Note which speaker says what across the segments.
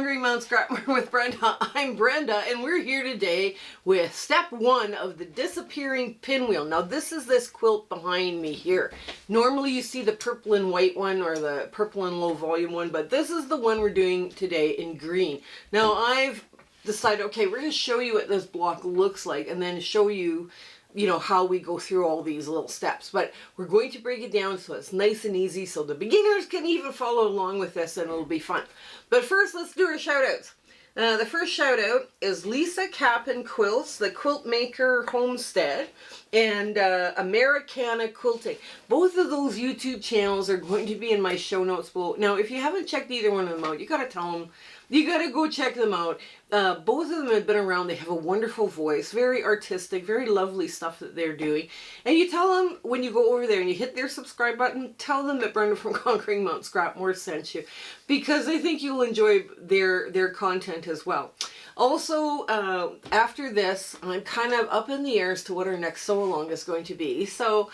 Speaker 1: Conquering Mount Scrapmore with Brenda. I'm Brenda, and we're here today with step 1 of the Disappearing Pinwheel. Now this quilt behind me here. Normally you see the purple and white one or the purple and low volume one, but this is the one we're doing today in green. Now I've decided, okay, we're going to show you what this block looks like and then show you how we go through all these little steps. But we're going to break it down so it's nice and easy so the beginners can even follow along with this and it'll be fun. But first, let's do our shout outs. The first shout out is Lisa Cap'n Quilts, the Quilt Maker Homestead, and Americana Quilting. Both of those YouTube channels are going to be in my show notes below. Now, if you haven't checked either one of them out, you gotta tell them, you gotta go check them out. Both of them have been around. They have a wonderful voice, very artistic, very lovely stuff that they're doing. And you tell them when you go over there and you hit their subscribe button, tell them that Brenda from Conquering Mount Scrapmore sent you, because I think you'll enjoy their content as well. Also, after this, I'm kind of up in the air as to what our next sew-along is going to be. So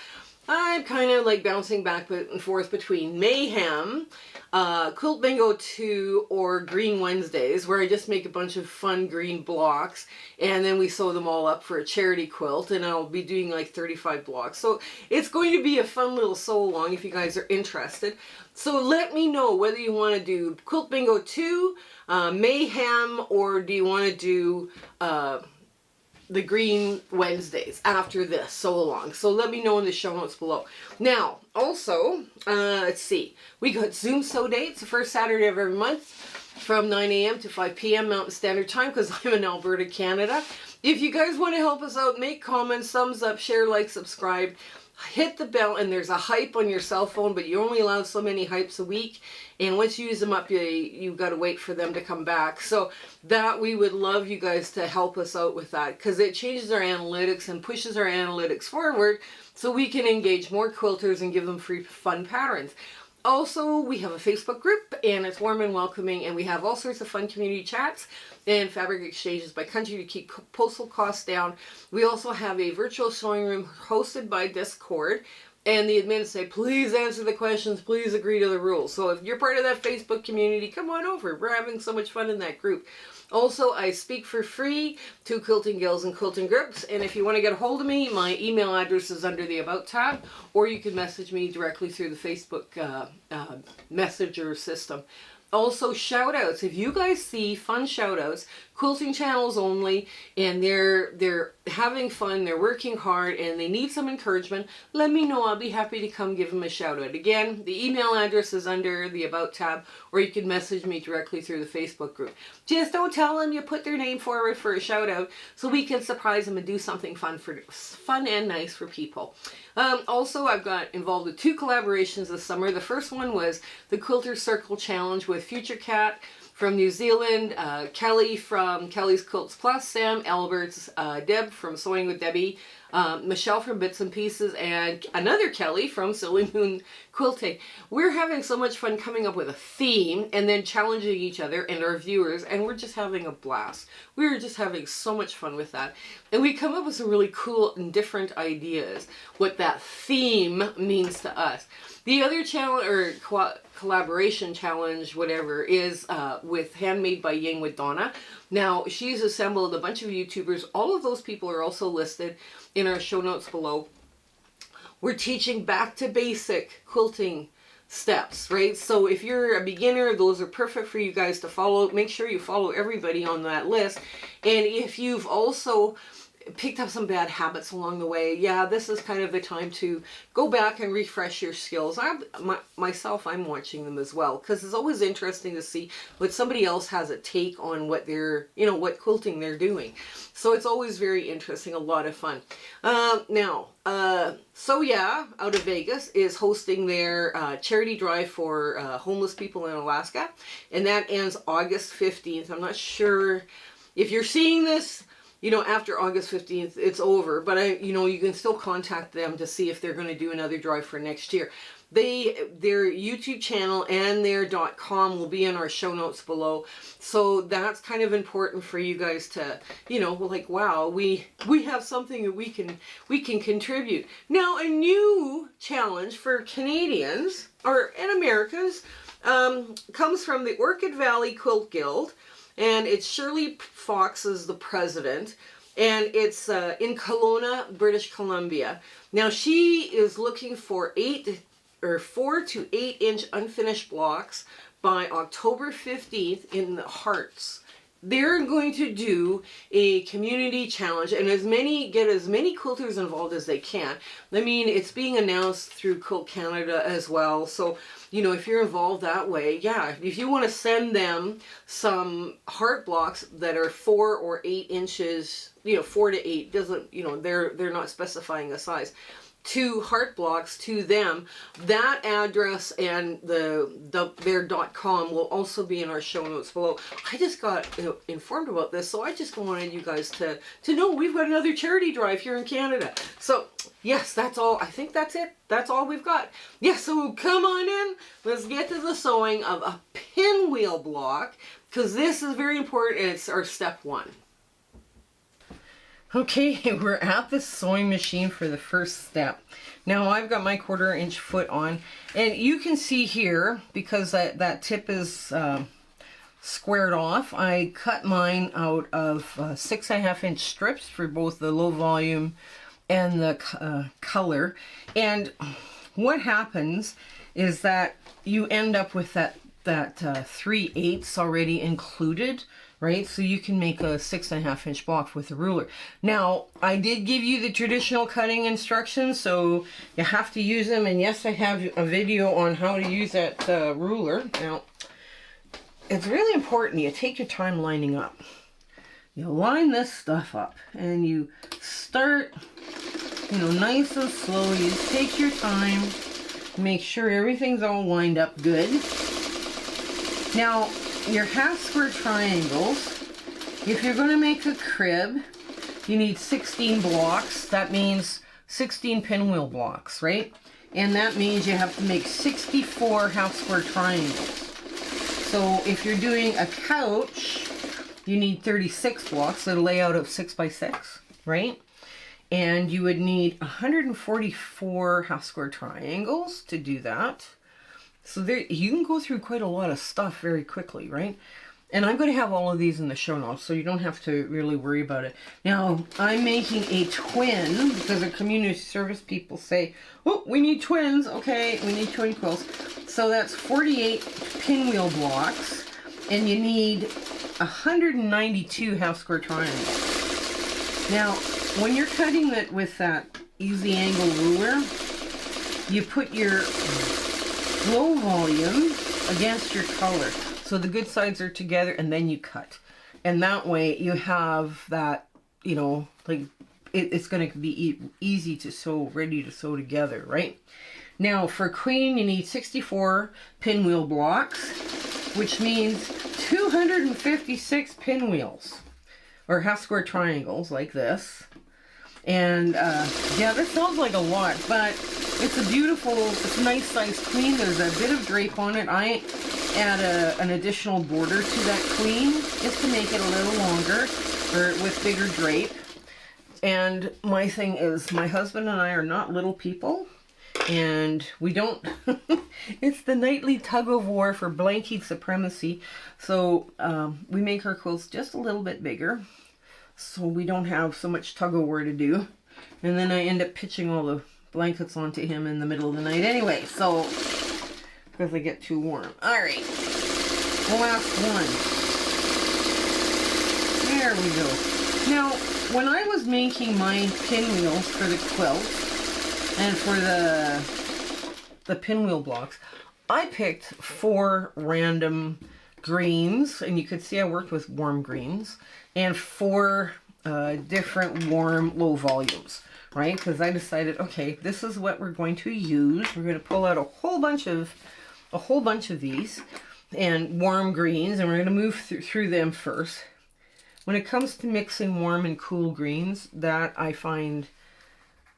Speaker 1: I'm kind of like bouncing back and forth between Mayhem, Quilt Bingo 2, or Green Wednesdays, where I just make a bunch of fun green blocks and then we sew them all up for a charity quilt, and I'll be doing like 35 blocks. So it's going to be a fun little sew-along if you guys are interested. So let me know whether you want to do Quilt Bingo 2, Mayhem, or do you want to do the Green Wednesdays after this sew-along. So let me know in the show notes below. Now, also, let's see. We got Zoom Sew Dates the first Saturday of every month from 9 a.m. to 5 p.m. Mountain Standard Time, because I'm in Alberta, Canada. If you guys want to help us out, make comments, thumbs up, share, like, subscribe. Hit the bell, and there's a hype on your cell phone, but you're only allowed so many hypes a week, and once you use them up, you got to wait for them to come back. So that we would love you guys to help us out with that, because it changes our analytics and pushes our analytics forward so we can engage more quilters and give them free fun patterns. Also, we have a Facebook group, and it's warm and welcoming, and we have all sorts of fun community chats and fabric exchanges by country to keep postal costs down. We also have a virtual sewing room hosted by Discord, and the admins say, please answer the questions, please agree to the rules. So if you're part of that Facebook community, come on over. We're having so much fun in that group. Also, I speak for free to quilting guilds and quilting groups, and if you want to get a hold of me, my email address is under the About tab, or you can message me directly through the Facebook messenger system. Also, shout outs. If you guys see fun shout outs, quilting channels only, and they're having fun, they're working hard, and they need some encouragement, let me know. I'll be happy to come give them a shout out. Again, the email address is under the About tab, or you can message me directly through the Facebook group. Just don't tell them you put their name forward for a shout out, so we can surprise them and do something fun and nice for people. Also, I've got involved with 2 collaborations this summer. The first one was the Quilter Circle Challenge with Future Cat from New Zealand, Kelly from Kelly's Quilts Plus, Sam Alberts, Deb from Sewing with Debbie, Michelle from Bits and Pieces, and another Kelly from Silly Moon Quilting. We're having so much fun coming up with a theme and then challenging each other and our viewers, and we're just having a blast. We're just having so much fun with that. And we come up with some really cool and different ideas, what that theme means to us. The other challenge, or collaboration challenge, whatever, is with Handmade by Ying with Donna. Now, she's assembled a bunch of YouTubers. All of those people are also listed in our show notes below. We're teaching back to basic quilting steps, right? So if you're a beginner, those are perfect for you guys to follow. Make sure you follow everybody on that list. And if you've also picked up some bad habits along the way, yeah, this is kind of the time to go back and refresh your skills. Myself, I'm watching them as well, because it's always interesting to see what somebody else has a take on what they're, what quilting they're doing. So it's always very interesting, a lot of fun. So yeah, out of Vegas is hosting their charity drive for homeless people in Alaska, and that ends August 15th. I'm not sure if you're seeing this, after August 15th, it's over, but you can still contact them to see if they're going to do another drive for next year. Their YouTube channel and their .com will be in our show notes below. So that's kind of important for you guys to, like, wow, we have something that we can contribute. Now, a new challenge for Canadians and Americans comes from the Orchid Valley Quilt Guild, and it's Shirley Fox is the president, and it's in Kelowna, British Columbia. Now she is looking for 4 to 8 inch unfinished blocks by October 15th in the Hearts. They're going to do a community challenge and get as many quilters involved as they can. I mean, it's being announced through Quilt Canada as well. So, you know, if you're involved that way, yeah, if you want to send them some heart blocks that are 4 or 8 inches, you know, 4 to 8 doesn't, you know, they're not specifying a size. 2 heart blocks to them. That address and their .com will also be in our show notes below. I just got informed about this, so I just wanted you guys to know we've got another charity drive here in Canada. So yes, that's all. I think that's it. That's all we've got. Yes, so come on in. Let's get to the sewing of a pinwheel block, because this is very important. It's our step 1. Okay, we're at the sewing machine for the first step. Now I've got my 1/4 inch foot on, and you can see here, because that tip is squared off, I cut mine out of 6.5 inch strips for both the low volume and the color. And what happens is that you end up with that 3/8 already included, right? So you can make a 6.5 inch block with a ruler. Now, I did give you the traditional cutting instructions, so you have to use them. And yes, I have a video on how to use that ruler. Now, it's really important you take your time lining up. You line this stuff up, and you start, you know, nice and slow. You take your time, make sure everything's all lined up good. Now, your half square triangles, if you're going to make a crib, you need 16 blocks. That means 16 pinwheel blocks, right? And that means you have to make 64 half square triangles. So if you're doing a couch, you need 36 blocks, so a layout of 6 by 6, right? And you would need 144 half square triangles to do that. So there, you can go through quite a lot of stuff very quickly, right? And I'm going to have all of these in the show notes, so you don't have to really worry about it. Now, I'm making a twin, because the community service people say, oh, we need twins. Okay, we need twin quilts. So that's 48 pinwheel blocks, and you need 192 half square triangles. Now, when you're cutting it with that easy angle ruler, you put your low volume against your color, so the good sides are together, and then you cut. And that way you have that, you know, like it's going to be easy to sew, ready to sew together, right? Now for queen, you need 64 pinwheel blocks, which means 256 pinwheels, or half square triangles like this. And yeah, this sounds like a lot, but it's a beautiful, it's a nice size queen. There's a bit of drape on it. I add an additional border to that queen just to make it a little longer, or with bigger drape. And my thing is, my husband and I are not little people, and we don't, it's the nightly tug of war for blanket supremacy. So we make our quilts just a little bit bigger, so we don't have so much tug of war to do. And then I end up pitching all the blankets onto him in the middle of the night anyway, so, because they get too warm. Alright, the last one. There we go. Now, when I was making my pinwheels for the quilt, and for the pinwheel blocks, I picked 4 random greens, and you could see I worked with warm greens, and 4 different warm low volumes, right? Because I decided, okay, this is what we're going to use. We're going to pull out a whole bunch of these and warm greens, and we're going to move through them first. When it comes to mixing warm and cool greens, that I find,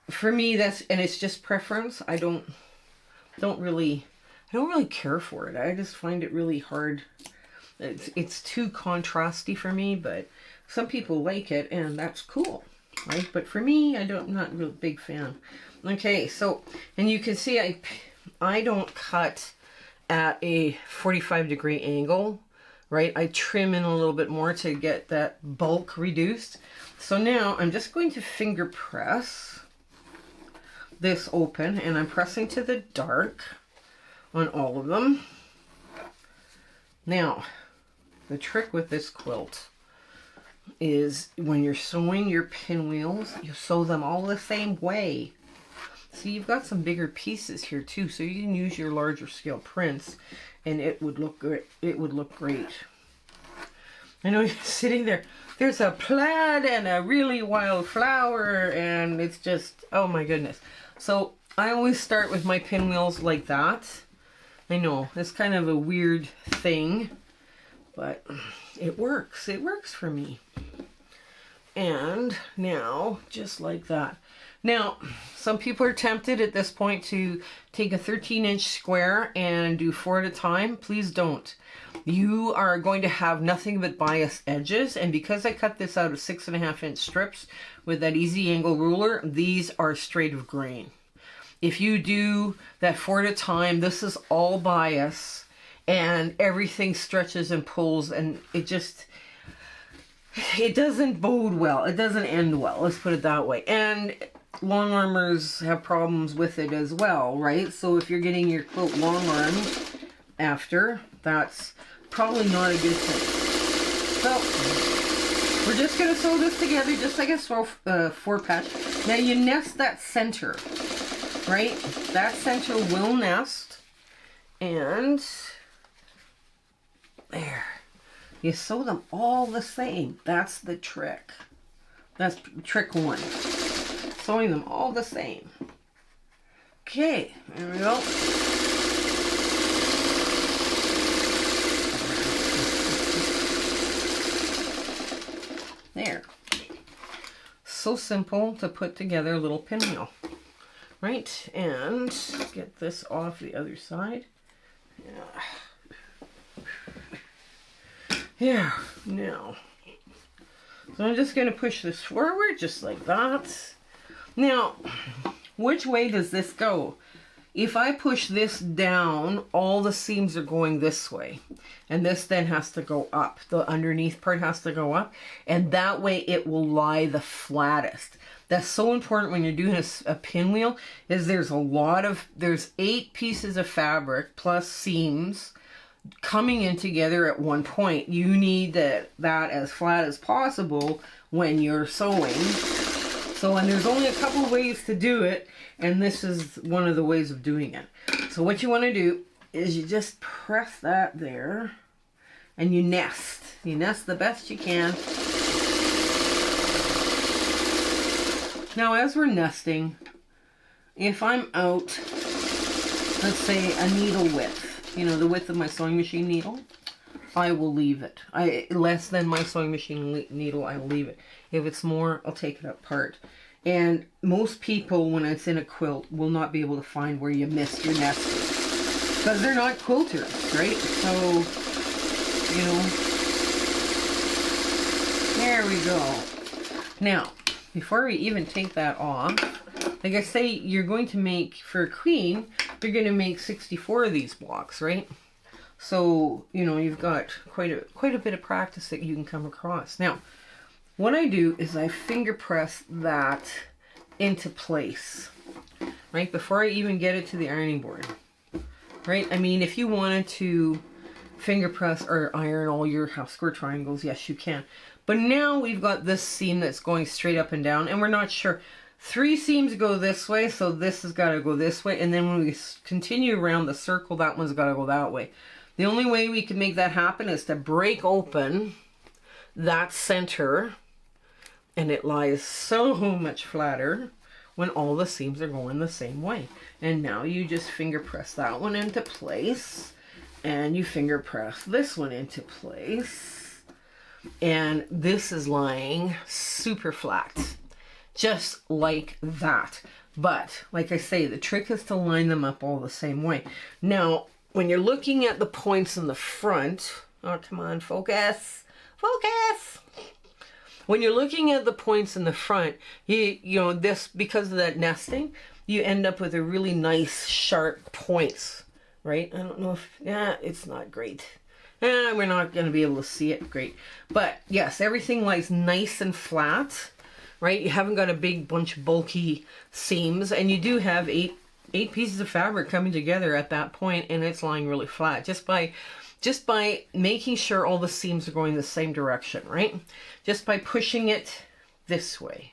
Speaker 1: for me, that's, and it's just preference. I don't really care for it. I just find it really hard. It's too contrasty for me, but some people like it, and that's cool, right? But for me, I'm not a real big fan. Okay, so, and you can see I don't cut at a 45-degree angle, right? I trim in a little bit more to get that bulk reduced. So now I'm just going to finger press this open, and I'm pressing to the dark on all of them. Now, the trick with this quilt is when you're sewing your pinwheels, you sew them all the same way. See, you've got some bigger pieces here too, so you can use your larger scale prints and it would look good. It would look great. I know you're sitting there. There's a plaid and a really wild flower, and it's just, oh my goodness. So I always start with my pinwheels like that. I know, it's kind of a weird thing, but it works. It works for me. And now, just like that. Now, some people are tempted at this point to take a 13-inch square and do 4 at a time. Please don't. You are going to have nothing but bias edges, and because I cut this out of 6.5-inch strips with that easy angle ruler, these are straight of grain. If you do that 4 at a time, this is all bias, and everything stretches and pulls, and it doesn't bode well. It doesn't end well. Let's put it that way. And long armers have problems with it as well, right? So if you're getting your quilt long armed after, that's probably not a good thing. So we're just going to sew this together just like a 4-patch. Now you nest that center, right? That center will nest, and there. You sew them all the same. That's the trick. That's trick 1. Sewing them all the same. Okay, there we go. There. So simple to put together a little pinwheel. Right, and get this off the other side. Yeah, now. So I'm just going to push this forward just like that. Now, which way does this go? If I push this down, all the seams are going this way. And this then has to go up. The underneath part has to go up. And that way it will lie the flattest. That's so important when you're doing a pinwheel, is there's 8 pieces of fabric plus seams coming in together at one point. You need that as flat as possible when you're sewing. So, and there's only a couple of ways to do it, and this is one of the ways of doing it. So what you want to do is you just press that there, and you nest. You nest the best you can. Now as we're nesting, if I'm out, let's say a needle width, you know, the width of my sewing machine needle, I will leave it. Less than my sewing machine needle, I will leave it. If it's more, I'll take it apart. And most people, when it's in a quilt, will not be able to find where you missed your nesting, because they're not quilters, right? So, you know, there we go. Now, before we even take that off, like I say, you're going to make, for a queen, you're going to make 64 of these blocks, right? So, you know, you've got quite a bit of practice that you can come across. Now, what I do is I finger press that into place, right? Before I even get it to the ironing board, right? I mean, if you wanted to finger press or iron all your half square triangles, yes, you can. But now we've got this seam that's going straight up and down, and we're not sure. 3 seams go this way, so this has got to go this way. And then when we continue around the circle, that one's got to go that way. The only way we can make that happen is to break open that center, and it lies so much flatter when all the seams are going the same way. And now you just finger press that one into place, and you finger press this one into place, and this is lying super flat, just like that. But like I say, the trick is to line them up all the same way. Now, when you're looking at the points in the front, oh, come on, focus, focus. When you're looking at the points in the front, you know, this, because of that nesting, you end up with a really nice sharp points right? I don't know if, yeah, it's not great. We're not going to be able to see it great. But yes, everything lies nice and flat, right? You haven't got a big bunch of bulky seams, and you do have eight pieces of fabric coming together at that point, and it's lying really flat just by making sure all the seams are going the same direction, right? Just by pushing it this way.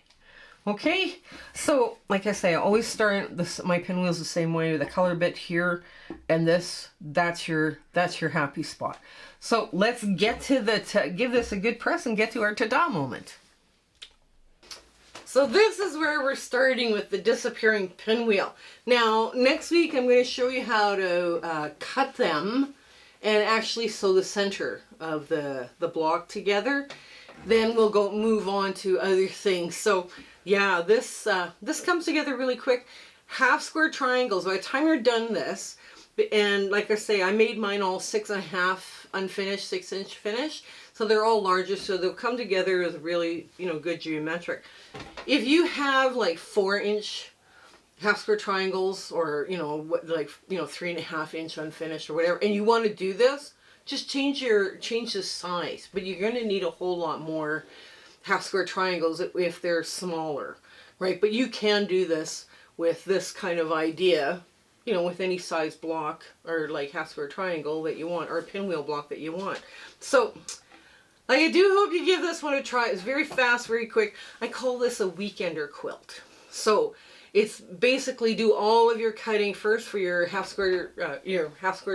Speaker 1: Okay, so like I say, I always start my pinwheels the same way with a color bit here, and that's your happy spot. So let's get to give this a good press and get to our ta-da moment. So this is where we're starting with the disappearing pinwheel. Now next week I'm going to show you how to cut them and actually sew the center of the block together. Then we'll move on to other things. So yeah, this comes together really quick. Half square triangles. By the time you're done this, and like I say, I made mine all 6.5 unfinished, 6-inch finish. So they're all larger, so they'll come together as really, good geometric. If you have like 4-inch half square triangles, or 3.5-inch unfinished or whatever, and you want to do this, just change the size. But you're going to need a whole lot more half square triangles if they're smaller, right? But you can do this with this kind of idea, with any size block or like half square triangle that you want, or a pinwheel block that you want. So I do hope you give this one a try. It's very fast, very quick. I call this a weekender quilt. So it's basically do all of your cutting first for your half square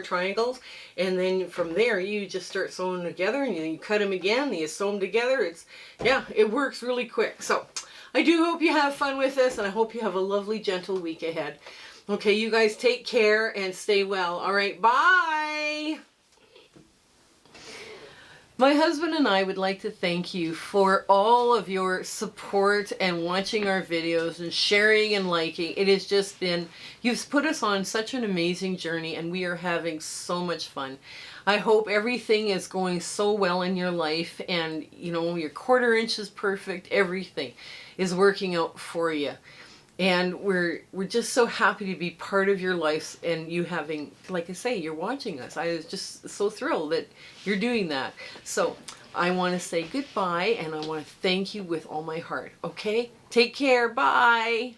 Speaker 1: triangles, and then from there you just start sewing them together, and you cut them again, and you sew them together. It works really quick. So I do hope you have fun with this, and I hope you have a lovely, gentle week ahead. Okay, you guys take care and stay well. All right, bye. My husband and I would like to thank you for all of your support and watching our videos and sharing and liking. It has just been, you've put us on such an amazing journey, and we are having so much fun. I hope everything is going so well in your life, and your 1/4 inch is perfect. Everything is working out for you. And we're just so happy to be part of your life, and you having, like I say, you're watching us. I was just so thrilled that you're doing that. So I want to say goodbye, and I want to thank you with all my heart. Okay? Take care. Bye.